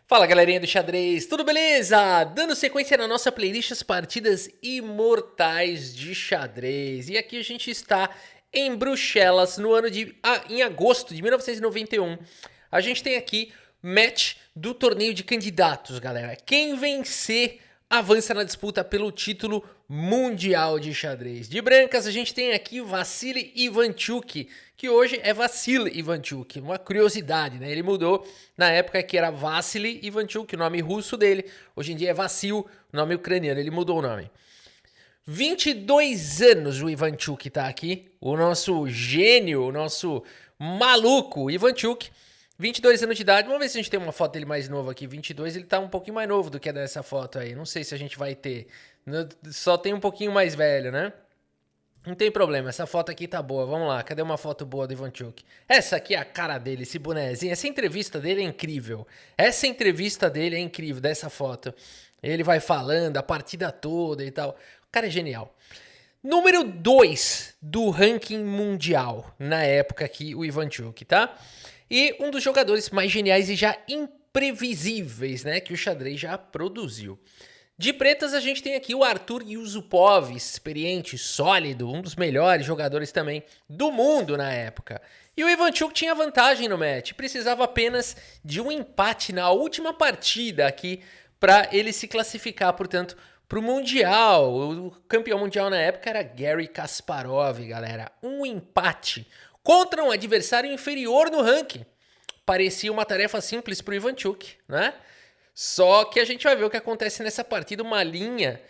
Fala galerinha do xadrez, tudo beleza? Dando sequência na nossa playlist As Partidas Imortais de Xadrez. E aqui a gente está em Bruxelas no ano em agosto de 1991. A gente tem aqui match do torneio de candidatos, galera. Quem vencer avança na disputa pelo título mundial de xadrez. De brancas a gente tem aqui Vassily Ivanchuk, que hoje é Vassil Ivanchuk. Uma curiosidade, né? Ele mudou na época que era Vassily Ivanchuk, o nome russo dele. Hoje em dia é Vassil, nome ucraniano. Ele mudou o nome. 22 anos o Ivanchuk tá aqui. O nosso gênio, o nosso maluco Ivanchuk. 22 anos de idade. Vamos ver se a gente tem uma foto dele mais novo aqui. 22, ele tá um pouquinho mais novo do que dessa foto aí. Não sei se a gente vai ter. Só tem um pouquinho mais velho, né? Não tem problema, essa foto aqui tá boa. Vamos lá, cadê uma foto boa do Ivanchuk? Essa aqui é a cara dele, esse bonezinho. Essa entrevista dele é incrível. Essa entrevista dele é incrível, dessa foto. Ele vai falando a partida toda e tal. O cara é genial. Número 2 do ranking mundial, na época aqui, o Ivanchuk, tá? E um dos jogadores mais geniais e já imprevisíveis, né, que o xadrez já produziu. De pretas a gente tem aqui o Arthur Yusupov, experiente, sólido, um dos melhores jogadores também do mundo na época. E o Ivanchuk tinha vantagem no match, precisava apenas de um empate na última partida aqui para ele se classificar, portanto, para o Mundial. O campeão mundial na época era Garry Kasparov, galera. Um empate contra um adversário inferior no ranking. Parecia uma tarefa simples para o Ivanchuk, né? Só que a gente vai ver o que acontece nessa partida, uma linha.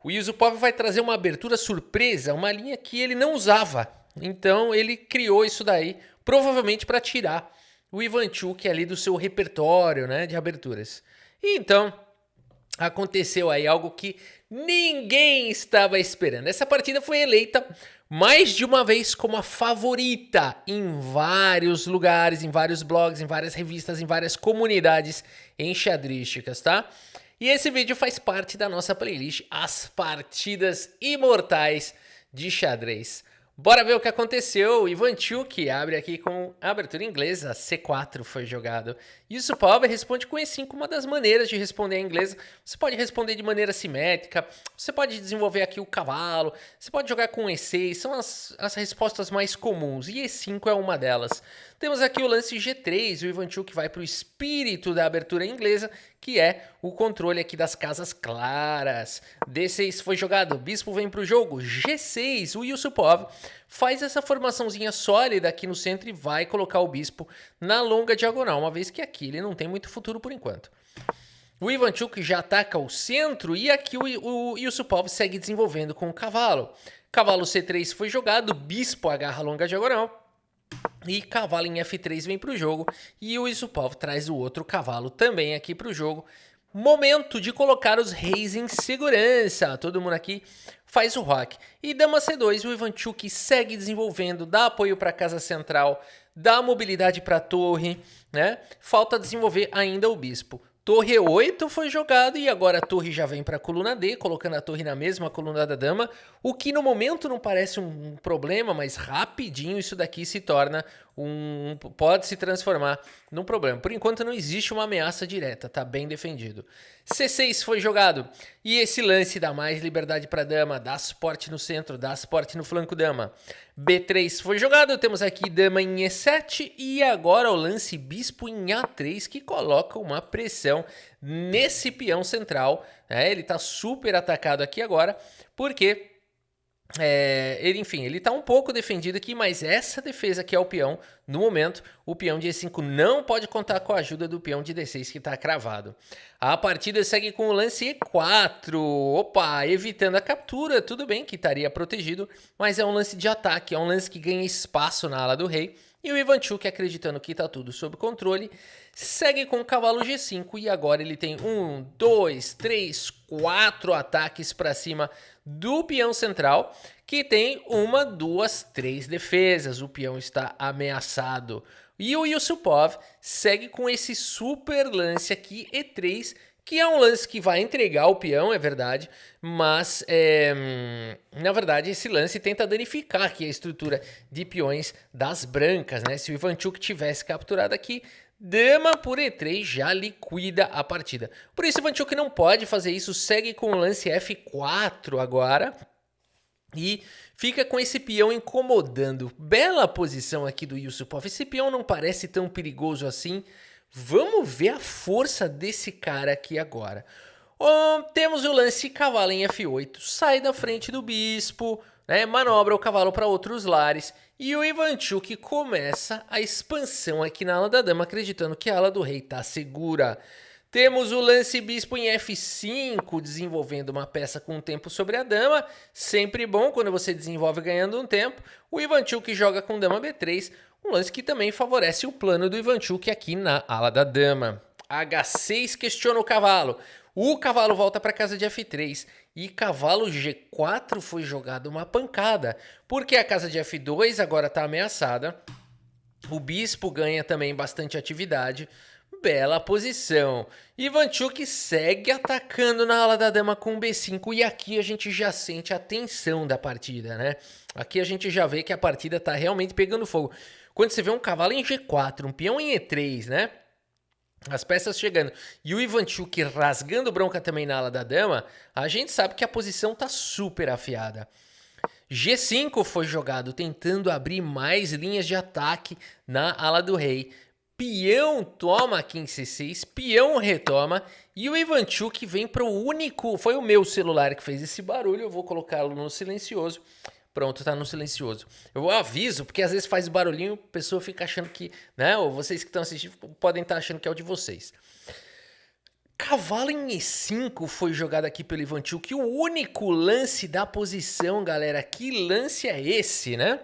O Yusupov vai trazer uma abertura surpresa, uma linha que ele não usava. Então ele criou isso daí, provavelmente para tirar o Ivanchuk ali do seu repertório, né, de aberturas. E então aconteceu aí algo que ninguém estava esperando. Essa partida foi eleita mais de uma vez como a favorita em vários lugares, em vários blogs, em várias revistas, em várias comunidades enxadrísticas, tá? E esse vídeo faz parte da nossa playlist As Partidas Imortais de Xadrez. Bora ver o que aconteceu. O Ivanchuk abre aqui com a abertura inglesa, C4 foi jogado. E o Yusupov responde com E5, uma das maneiras de responder em inglês. Você pode responder de maneira simétrica, você pode desenvolver aqui o cavalo, você pode jogar com E6, são as respostas mais comuns, e E5 é uma delas. Temos aqui o lance G3, o Ivanchuk vai para o espírito da abertura inglesa, que é o controle aqui das casas claras. D6 foi jogado, o bispo vem para o jogo. G6, o Yusupov faz essa formaçãozinha sólida aqui no centro e vai colocar o bispo na longa diagonal, uma vez que aqui ele não tem muito futuro por enquanto. O Ivanchuk já ataca o centro e aqui o Yusupov segue desenvolvendo com o cavalo. Cavalo C3 foi jogado, bispo agarra a longa diagonal. E cavalo em F3 vem para o jogo e o Yusupov traz o outro cavalo também aqui para o jogo. Momento de colocar os reis em segurança. Todo mundo aqui faz o rock. E dama C2, o Ivanchuk segue desenvolvendo, dá apoio para a casa central, dá mobilidade para a torre, né? Falta desenvolver ainda o bispo. Torre E8 foi jogado e agora a torre já vem para a coluna D, colocando a torre na mesma coluna da dama, o que no momento não parece um problema, mas rapidinho isso daqui se torna pode se transformar num problema. Por enquanto não existe uma ameaça direta, tá bem defendido. C6 foi jogado e esse lance dá mais liberdade para a dama, dá suporte no centro, dá suporte no flanco dama. B3 foi jogado, temos aqui dama em E7 e agora o lance bispo em A3 que coloca uma pressão nesse peão central. Ele está super atacado aqui agora porque ele tá um pouco defendido aqui, mas essa defesa que é o peão, no momento, o peão de E5 não pode contar com a ajuda do peão de D6 que tá cravado. A partida segue com o lance E4, opa, evitando a captura, tudo bem que estaria protegido, mas é um lance de ataque, é um lance que ganha espaço na ala do rei. E o Ivanchuk, acreditando que está tudo sob controle, segue com o cavalo G5 e agora ele tem 1, 2, 3, 4 ataques para cima do peão central, que tem 1, 2, 3 defesas. O peão está ameaçado. E o Yusupov segue com esse super lance aqui, E3, que é um lance que vai entregar o peão, é verdade, mas na verdade esse lance tenta danificar aqui a estrutura de peões das brancas, né? Se o Ivanchuk tivesse capturado aqui, Dama por E3 já liquida a partida. Por isso, Ivanchuk não pode fazer isso, segue com o lance F4 agora. E fica com esse peão incomodando. Bela posição aqui do Yusupov. Esse peão não parece tão perigoso assim. Vamos ver a força desse cara aqui agora. Temos o lance cavalo em F8. Sai da frente do bispo, né? Manobra o cavalo para outros lares. E o Ivanchuk começa a expansão aqui na ala da dama, acreditando que a ala do rei está segura. Temos o lance bispo em F5, desenvolvendo uma peça com tempo sobre a dama. Sempre bom quando você desenvolve ganhando um tempo. O Ivanchuk joga com dama B3, um lance que também favorece o plano do Ivanchuk aqui na ala da dama. H6 questiona o cavalo. O cavalo volta para casa de F3 e cavalo G4 foi jogado uma pancada, porque a casa de F2 agora está ameaçada. O bispo ganha também bastante atividade. Bela posição. Ivanchuk segue atacando na ala da dama com B5 e aqui a gente já sente a tensão da partida, né? Aqui a gente já vê que a partida tá realmente pegando fogo. Quando você vê um cavalo em G4, um peão em E3, né? As peças chegando e o Ivanchuk rasgando bronca também na ala da dama, a gente sabe que a posição tá super afiada. G5 foi jogado tentando abrir mais linhas de ataque na ala do rei. Peão toma aqui em C6, peão retoma e o Ivanchuk vem para o único... Foi o meu celular que fez esse barulho, eu vou colocá-lo no silencioso. Pronto, tá no silencioso. Eu aviso, porque às vezes faz barulhinho, a pessoa fica achando que... né? Ou vocês que estão assistindo podem estar achando que é o de vocês. Cavalo em E5 foi jogado aqui pelo Ivanchuk. O único lance da posição, galera. Que lance é esse, né?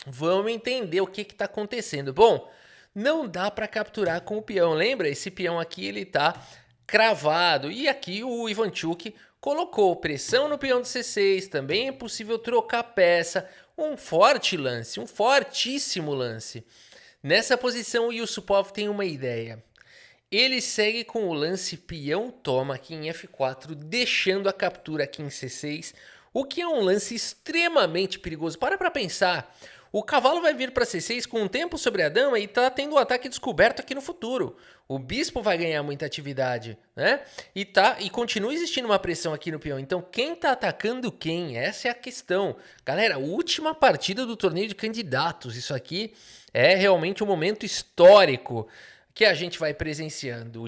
Vamos entender o que está acontecendo. Bom, não dá para capturar com o peão. Lembra? Esse peão aqui ele tá cravado. E aqui o Ivanchuk colocou pressão no peão de C6. Também é possível trocar peça. Um forte lance, um fortíssimo lance. Nessa posição o Yusupov tem uma ideia. Ele segue com o lance peão toma aqui em F4, deixando a captura aqui em C6, o que é um lance extremamente perigoso. Para pensar, o cavalo vai vir para C6 com um tempo sobre a dama e tá tendo um ataque descoberto aqui no futuro. O bispo vai ganhar muita atividade, né? E continua existindo uma pressão aqui no peão. Então quem tá atacando quem? Essa é a questão. Galera, última partida do torneio de candidatos. Isso aqui é realmente um momento histórico que a gente vai presenciando,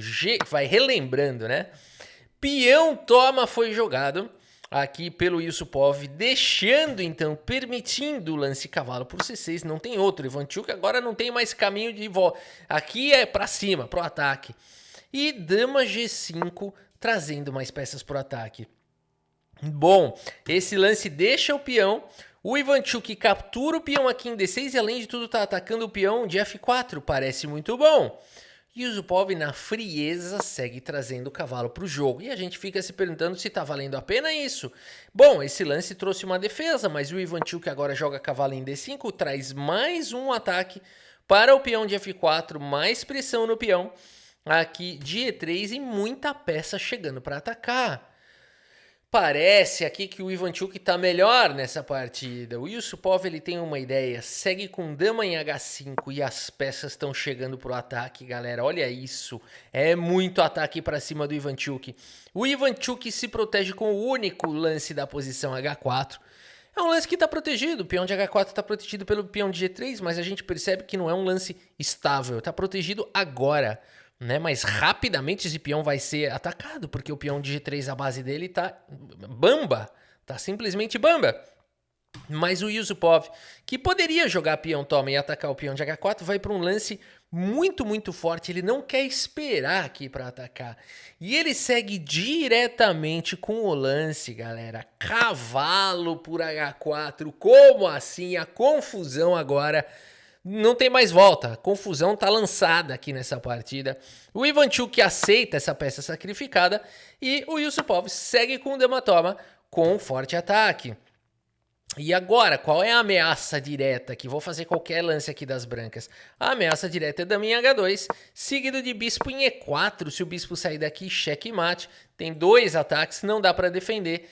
vai relembrando, né? Peão toma foi jogado aqui pelo Yusupov, deixando então, permitindo o lance cavalo por C6, não tem outro. Ivanchuk agora não tem mais caminho de volta. Aqui é para cima, pro ataque. E dama G5 trazendo mais peças pro ataque. Bom, esse lance deixa o peão. O Ivanchuk captura o peão aqui em D6 e além de tudo tá atacando o peão de F4. Parece muito bom. E o Yusupov na frieza segue trazendo o cavalo para o jogo. E a gente fica se perguntando se tá valendo a pena isso. Bom, esse lance trouxe uma defesa, mas o Ivanchuk agora joga cavalo em D5, traz mais um ataque para o peão de F4, mais pressão no peão aqui de E3 e muita peça chegando para atacar. Parece aqui que o Ivanchuk tá melhor nessa partida. O Yusupov ele tem uma ideia, segue com dama em H5 e as peças estão chegando pro ataque, galera. Olha isso, é muito ataque para cima do Ivanchuk. O Ivanchuk se protege com o único lance da posição H4. É um lance que está protegido, o peão de H4 está protegido pelo peão de G3, mas a gente percebe que não é um lance estável, está protegido agora. Né, mas rapidamente esse peão vai ser atacado, porque o peão de G3, a base dele tá bamba, tá simplesmente bamba. Mas o Yusupov, que poderia jogar peão toma e atacar o peão de H4, vai para um lance muito forte, ele não quer esperar aqui para atacar. E ele segue diretamente com o lance, galera, cavalo por H4, como assim? A confusão agora... Não tem mais volta, a confusão tá lançada aqui nessa partida. O Ivanchuk aceita essa peça sacrificada e o Yusupov segue com o dama toma com um forte ataque. E agora, qual é a ameaça direta aqui? Vou fazer qualquer lance aqui das brancas. A ameaça direta é dama em H2, seguido de bispo em E4. Se o bispo sair daqui, checkmate. Tem dois ataques, não dá para defender.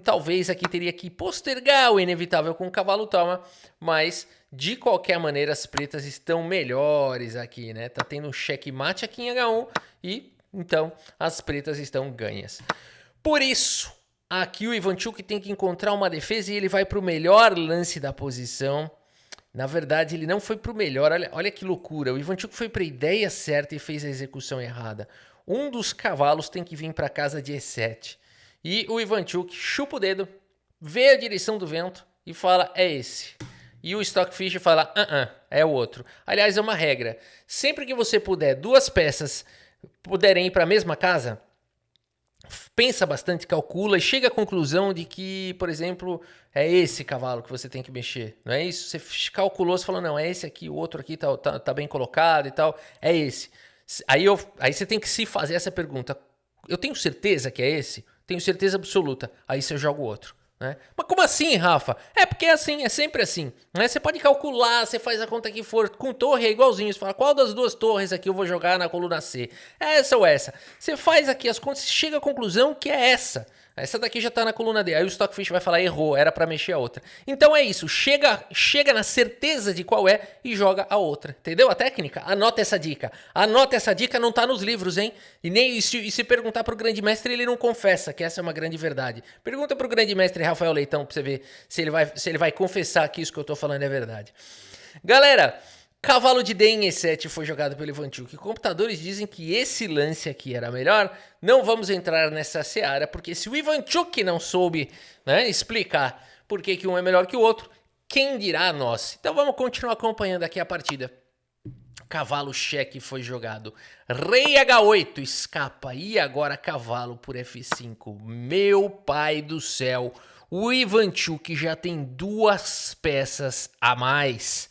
Talvez aqui teria que postergar o inevitável com o cavalo toma, mas De qualquer maneira, as pretas estão melhores aqui, né? Tá tendo um checkmate aqui em H1 e, então, as pretas estão ganhas. Por isso, aqui o Ivanchuk tem que encontrar uma defesa e ele vai para o melhor lance da posição. Na verdade, ele não foi para o melhor. Olha que loucura. O Ivanchuk foi para a ideia certa e fez a execução errada. Um dos cavalos tem que vir para casa de E7. E o Ivanchuk chupa o dedo, vê a direção do vento e fala, é esse. E o Stockfish fala, é o outro. Aliás, é uma regra. Sempre que você puder, duas peças puderem ir para a mesma casa, pensa bastante, calcula e chega à conclusão de que, por exemplo, é esse cavalo que você tem que mexer. Não é isso? Você calculou, você falou, não, é esse aqui, o outro aqui tá bem colocado e tal. É esse. Aí você tem que se fazer essa pergunta. Eu tenho certeza que é esse? Tenho certeza absoluta. Aí você joga o outro. Né? Mas como assim, Rafa? É porque é assim, é sempre assim. Né? Você pode calcular, você faz a conta que for. Com torre é igualzinho. Você fala, qual das duas torres aqui eu vou jogar na coluna C? Essa ou essa? Você faz aqui as contas e chega à conclusão que é essa. Essa daqui já tá na coluna D. Aí o Stockfish vai falar, errou, era pra mexer a outra. Então é isso, chega na certeza de qual é e joga a outra. Entendeu a técnica? Anota essa dica. Anota essa dica, não tá nos livros, hein? E se perguntar pro grande mestre, ele não confessa, que essa é uma grande verdade. Pergunta pro grande mestre Rafael Leitão pra você ver se ele vai confessar que isso que eu tô falando é verdade. Galera, cavalo de D em E7 foi jogado pelo Ivanchuk. Computadores dizem que esse lance aqui era melhor. Não vamos entrar nessa seara, porque se o Ivanchuk não soube, né, explicar por que um é melhor que o outro, quem dirá nós? Então vamos continuar acompanhando aqui a partida. Cavalo cheque foi jogado. Rei H8 escapa. E agora cavalo por F5. Meu pai do céu. O Ivanchuk já tem duas peças a mais.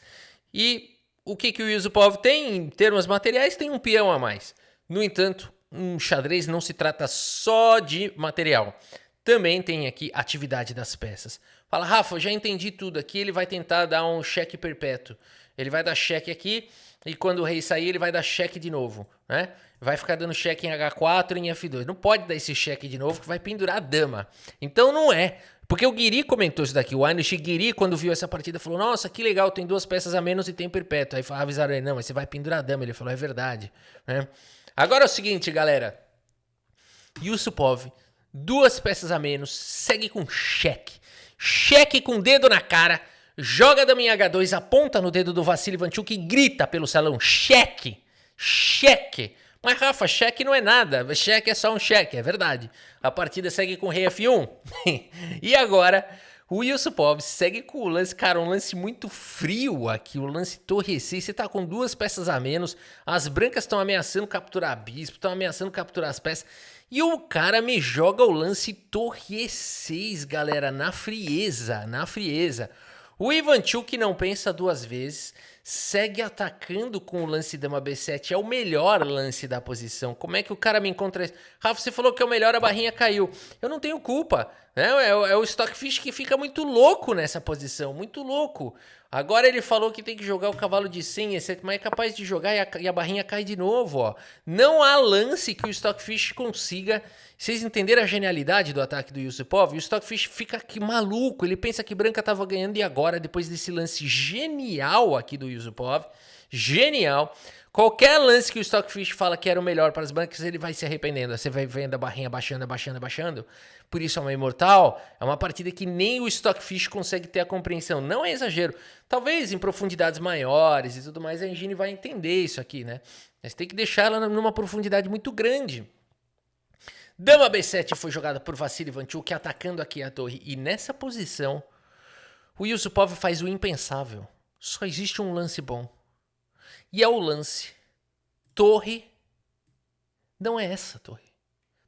E o que o Yusupov tem em termos materiais? Tem um peão a mais. No entanto, um xadrez não se trata só de material. Também tem aqui atividade das peças. Fala, Rafa, já entendi tudo aqui. Ele vai tentar dar um cheque perpétuo. Ele vai dar cheque aqui e quando o rei sair ele vai dar cheque de novo, né? Vai ficar dando cheque em H4 e em F2. Não pode dar esse cheque de novo que vai pendurar a dama. Então não é. Porque o Guiri comentou isso daqui. O Heinrich Guiri, quando viu essa partida, falou, nossa, que legal, tem duas peças a menos e tem perpétuo. Aí avisaram ele, não, mas você vai pendurar a dama. Ele falou, é verdade. Né? Agora é o seguinte, galera. Yusupov, duas peças a menos, segue com cheque. Cheque com dedo na cara, joga a dama em H2, aponta no dedo do Vassili Ivanchuk e grita pelo salão, cheque, cheque. Mas Rafa, cheque não é nada, cheque é só um cheque, é verdade. A partida segue com rei F1. E agora, o Yusupov segue com o lance, cara, um lance muito frio aqui, o lance torre E6, você tá com duas peças a menos, as brancas estão ameaçando capturar bispo, estão ameaçando capturar as peças, e o cara me joga o lance torre E6, galera, na frieza, na frieza. O Ivanchuk não pensa duas vezes, segue atacando com o lance dama B7, é o melhor lance da posição. Como é que o cara me encontra isso? Rafa, você falou que é o melhor, a barrinha caiu. Eu não tenho culpa, né? É o Stockfish que fica muito louco nessa posição, muito louco. Agora ele falou que tem que jogar o cavalo de 100, etc, mas é capaz de jogar e a barrinha cai de novo, ó. Não há lance que o Stockfish consiga. Vocês entenderam a genialidade do ataque do Yusupov? O Stockfish fica aqui maluco, ele pensa que branca tava ganhando e agora, depois desse lance genial aqui do Yusupov, genial, qualquer lance que o Stockfish fala que era o melhor para as brancas, ele vai se arrependendo. Você vai vendo a barrinha baixando, baixando, baixando. Por isso é uma imortal, é uma partida que nem o Stockfish consegue ter a compreensão. Não é exagero. Talvez em profundidades maiores e tudo mais, a engine vai entender isso aqui, né? Mas tem que deixar ela numa profundidade muito grande. Dama B7 foi jogada por Vassili Ivanchuk, atacando aqui a torre. E nessa posição, o Yusupov faz o impensável. Só existe um lance bom. E é o lance. Torre. Não é essa torre.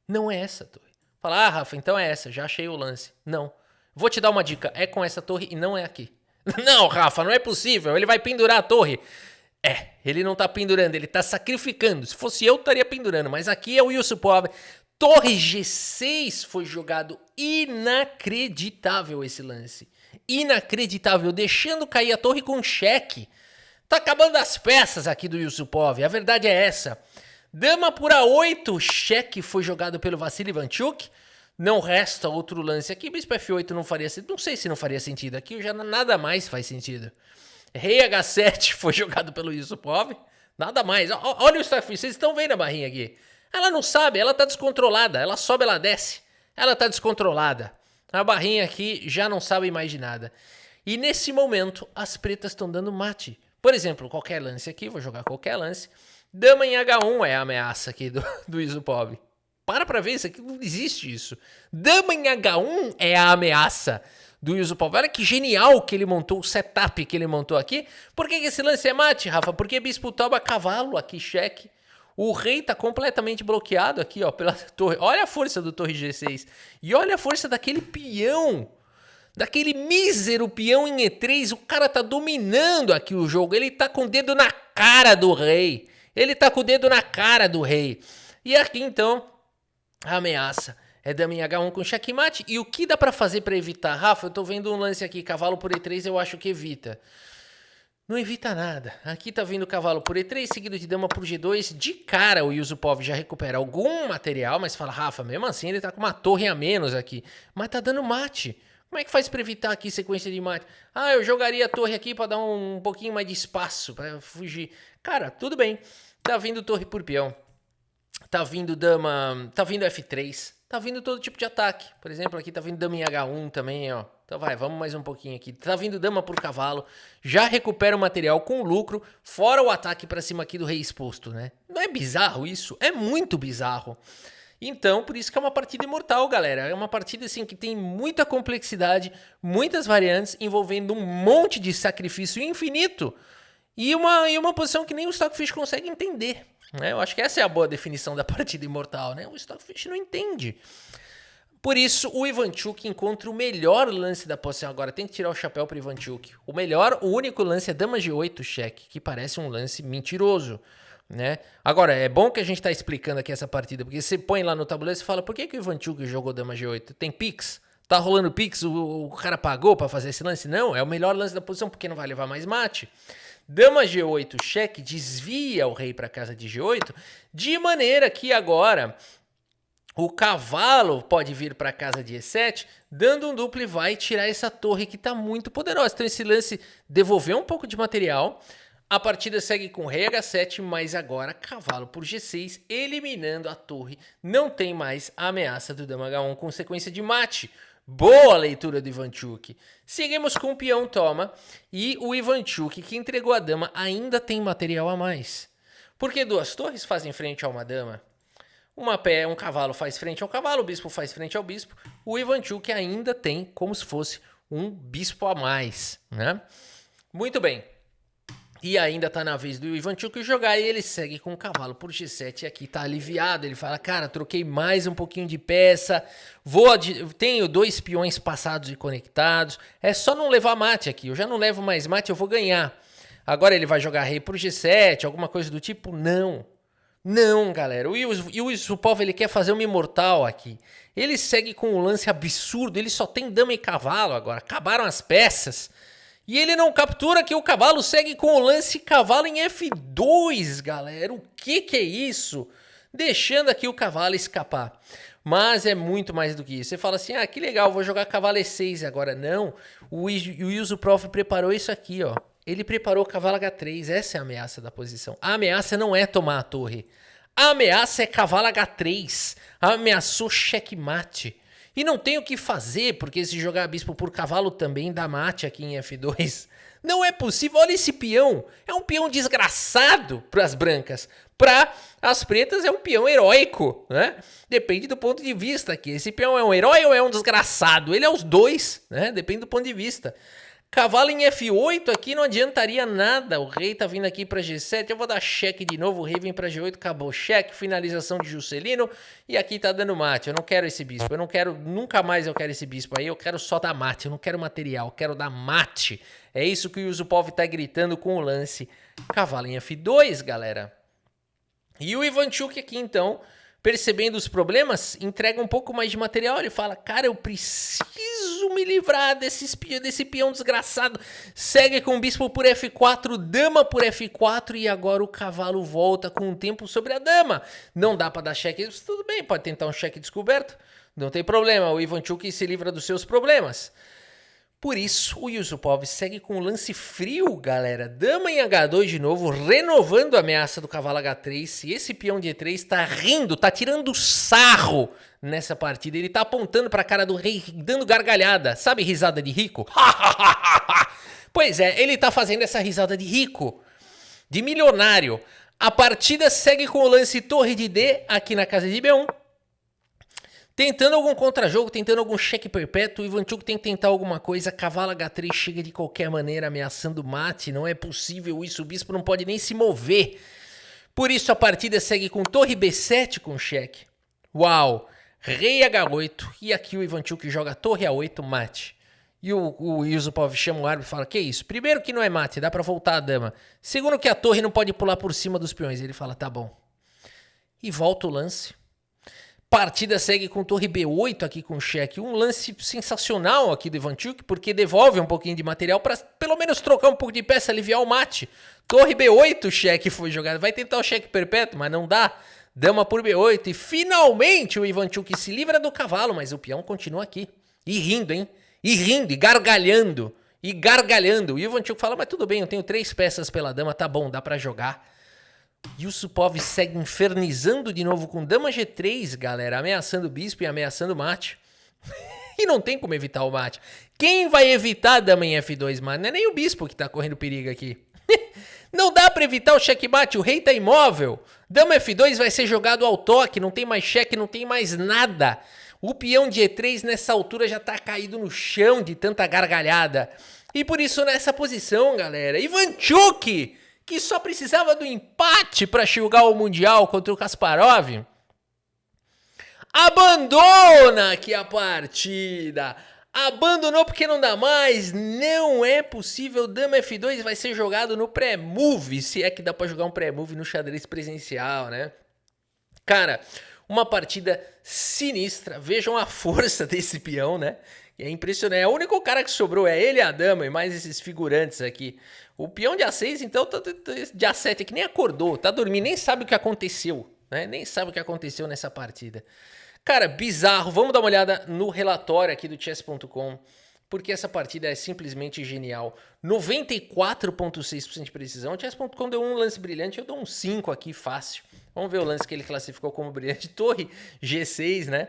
Não é essa torre. Fala, Rafa, então é essa. Já achei o lance. Não. Vou te dar uma dica. É com essa torre e não é aqui. Não, Rafa, não é possível. Ele vai pendurar a torre. Ele não tá pendurando, ele tá sacrificando. Se fosse eu, estaria pendurando. Mas aqui é o Yusupov. Torre G6 foi jogado. Inacreditável esse lance. Inacreditável. Deixando cair a torre com cheque. Tá acabando as peças aqui do Yusupov. A verdade é essa. Dama por A8. Cheque foi jogado pelo Vassili Ivanchuk. Não resta outro lance aqui. Bispo F8 não faria sentido. Não sei se não faria sentido. Aqui já nada mais faz sentido. Rei H7 foi jogado pelo Yusupov. Nada mais. Olha o Stockfish, vocês estão vendo a barrinha aqui. Ela não sabe, ela tá descontrolada. Ela sobe, ela desce. Ela tá descontrolada. A barrinha aqui já não sabe mais de nada. E nesse momento, as pretas estão dando mate. Por exemplo, qualquer lance aqui, vou jogar qualquer lance. Dama em H1 é a ameaça aqui do Yusupov. Pra ver, isso aqui não existe isso. Dama em H1 é a ameaça do Yusupov. Olha que genial que ele montou, o setup que ele montou aqui. Por que esse lance é mate, Rafa? Porque bispo toba cavalo aqui, cheque. O rei tá completamente bloqueado aqui, ó, pela torre. Olha a força do torre G6. E olha a força daquele peão. Daquele mísero peão em E3. O cara tá dominando aqui o jogo. Ele tá com o dedo na cara do rei. Ele tá com o dedo na cara do rei. E aqui, então, a ameaça é dama em H1 com checkmate. E o que dá pra fazer pra evitar? Rafa, eu tô vendo um lance aqui. Cavalo por E3 eu acho que evita. Não evita nada. Aqui tá vindo cavalo por E3, seguido de dama por G2. De cara o Yusupov já recupera algum material, mas fala, Rafa, mesmo assim ele tá com uma torre a menos aqui. Mas tá dando mate. Como é que faz pra evitar aqui sequência de mate? Ah, eu jogaria a torre aqui pra dar um pouquinho mais de espaço, pra fugir. Cara, tudo bem. Tá vindo torre por peão. Tá vindo dama... Tá vindo F3. Tá vindo todo tipo de ataque. Por exemplo, aqui tá vindo dama em H1 também, ó. Então vai, vamos mais um pouquinho aqui. Tá vindo dama por cavalo. Já recupera o material com lucro. Fora o ataque pra cima aqui do rei exposto, né? Não é bizarro isso? É muito bizarro. Então, por isso que é uma partida imortal, galera. É uma partida, assim, que tem muita complexidade, muitas variantes, envolvendo um monte de sacrifício infinito. E uma posição que nem o Stockfish consegue entender. Né? Eu acho que essa é a boa definição da partida imortal, né? O Stockfish não entende. Por isso, o Ivanchuk encontra o melhor lance da posição. Agora, tem que tirar o chapéu para o Ivanchuk. O único lance é dama G8 cheque, que parece um lance mentiroso. Né? Agora, é bom que a gente tá explicando aqui essa partida, porque você põe lá no tabuleiro e fala, por que o Ivanchuk jogou dama G8? Tem Pix? Tá rolando Pix? O cara pagou para fazer esse lance? Não, é o melhor lance da posição, porque não vai levar mais mate. Dama G8 cheque desvia o rei para casa de G8, de maneira que agora o cavalo pode vir para casa de E7, dando um duplo e vai tirar essa torre que tá muito poderosa. Então esse lance devolveu um pouco de material. A partida segue com rei H7, mas agora cavalo por G6, eliminando a torre. Não tem mais a ameaça do dama H1 com sequência de mate. Boa leitura do Ivanchuk. Seguimos com o peão toma e o Ivanchuk, que entregou a dama, ainda tem material a mais. Porque duas torres fazem frente a uma dama. Um cavalo faz frente ao cavalo, o bispo faz frente ao bispo. O Ivanchuk ainda tem como se fosse um bispo a mais, né? Muito bem. E ainda tá na vez do Ivanchuk jogar e ele segue com o cavalo por G7 e aqui tá aliviado. Ele fala, cara, troquei mais um pouquinho de peça, tenho 2 peões passados e conectados, é só não levar mate aqui, eu já não levo mais mate, eu vou ganhar. Agora ele vai jogar rei por G7, alguma coisa do tipo? Não. Não, galera. O Yusupov, ele quer fazer uma imortal aqui. Ele segue com um lance absurdo, ele só tem dama e cavalo agora, acabaram as peças. E ele não captura que o cavalo segue com o lance cavalo em F2, galera. O que é isso? Deixando aqui o cavalo escapar. Mas é muito mais do que isso. Você fala assim, ah, que legal, vou jogar cavalo E6 agora. Não, o Yusupov preparou isso aqui, ó. Ele preparou o cavalo H3, essa é a ameaça da posição. A ameaça não é tomar a torre. A ameaça é cavalo H3. Ameaçou checkmate. E não tem o que fazer, porque se jogar bispo por cavalo também dá mate aqui em F2. Não é possível. Olha esse peão. É um peão desgraçado para as brancas. Para as pretas é um peão heróico, né? Depende do ponto de vista aqui. Esse peão é um herói ou é um desgraçado? Ele é os dois, né? Depende do ponto de vista. Cavalo em F8 aqui não adiantaria nada. O rei tá vindo aqui para G7. Eu vou dar cheque de novo. O rei vem para G8. Acabou. Cheque. Finalização de Juscelino. E aqui tá dando mate. Eu não quero esse bispo. Eu não quero... Nunca mais eu quero esse bispo aí. Eu quero só dar mate. Eu não quero material. Eu quero dar mate. É isso que o Yusupov tá gritando com o lance. Cavalo em F2, galera. E o Ivanchuk aqui, então, percebendo os problemas, entrega um pouco mais de material. Ele fala, cara, eu preciso me livrar desse peão desgraçado. Segue com o bispo por F4, dama por F4 e agora o cavalo volta com o tempo sobre a dama. Não dá pra dar cheque, tudo bem, pode tentar um cheque descoberto. Não tem problema, o Ivanchuk se livra dos seus problemas. Por isso, o Yusupov segue com o lance frio, galera. Dama em H2 de novo, renovando a ameaça do cavalo H3. E esse peão de E3 tá rindo, tá tirando sarro nessa partida. Ele tá apontando pra cara do rei, dando gargalhada. Sabe risada de rico? Pois é, ele tá fazendo essa risada de rico, de milionário. A partida segue com o lance torre de D aqui na casa de B1. Tentando algum contra-jogo, tentando algum cheque perpétuo, o Ivanchuk tem que tentar alguma coisa, cavalo H3 chega de qualquer maneira ameaçando mate, não é possível isso, o bispo não pode nem se mover. Por isso a partida segue com torre B7 com cheque. Uau, rei H8 e aqui o Ivanchuk joga torre A8 mate. E o Yusupov chama o árbitro e fala, que isso? Primeiro que não é mate, dá pra voltar a dama. Segundo que a torre não pode pular por cima dos peões. Ele fala, tá bom. E volta o lance. Partida segue com torre B8 aqui com cheque. Um lance sensacional aqui do Ivanchuk, porque devolve um pouquinho de material para pelo menos trocar um pouco de peça, aliviar o mate. Torre B8, cheque foi jogado. Vai tentar o cheque perpétuo, mas não dá. Dama por B8 e finalmente o Ivanchuk se livra do cavalo, mas o peão continua aqui. E rindo, hein? E rindo, e gargalhando. E gargalhando. E o Ivanchuk fala, mas tudo bem, eu tenho 3 peças pela dama, tá bom, dá para jogar. Yusupov segue infernizando de novo com dama G3, galera, ameaçando o bispo e ameaçando o mate. E não tem como evitar o mate. Quem vai evitar a dama em F2, mano? Não é nem o bispo que tá correndo perigo aqui. Não dá pra evitar o checkmate, o rei tá imóvel. Dama F2 vai ser jogado ao toque, não tem mais cheque, não tem mais nada. O peão de E3 nessa altura já tá caído no chão de tanta gargalhada. E por isso nessa posição, galera, Ivanchuk, que só precisava do empate para chegar ao Mundial contra o Kasparov, abandona aqui a partida. Abandonou porque não dá mais, não é possível. Dama F2 vai ser jogado no pré-move, se é que dá para jogar um pré-move no xadrez presencial, né? Cara, uma partida sinistra. Vejam a força desse peão, né? É impressionante. O único cara que sobrou é ele e a dama e mais esses figurantes aqui. O peão de A6, então, de A7 aqui nem acordou, tá dormindo, nem sabe o que aconteceu, né? Nem sabe o que aconteceu nessa partida. Cara, bizarro. Vamos dar uma olhada no relatório aqui do chess.com, porque essa partida é simplesmente genial. 94,6% de precisão. O chess.com deu um lance brilhante, eu dou um 5 aqui fácil. Vamos ver o lance que ele classificou como brilhante. Torre G6, né?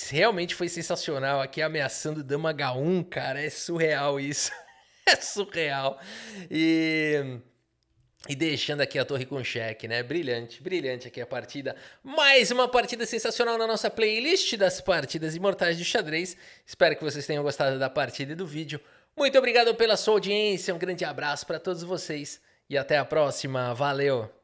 Realmente foi sensacional. Aqui ameaçando dama H1, cara. É surreal isso. É surreal. E deixando aqui a torre com cheque, né? Brilhante, brilhante aqui a partida. Mais uma partida sensacional na nossa playlist das partidas imortais de xadrez. Espero que vocês tenham gostado da partida e do vídeo. Muito obrigado pela sua audiência. Um grande abraço para todos vocês e até a próxima. Valeu!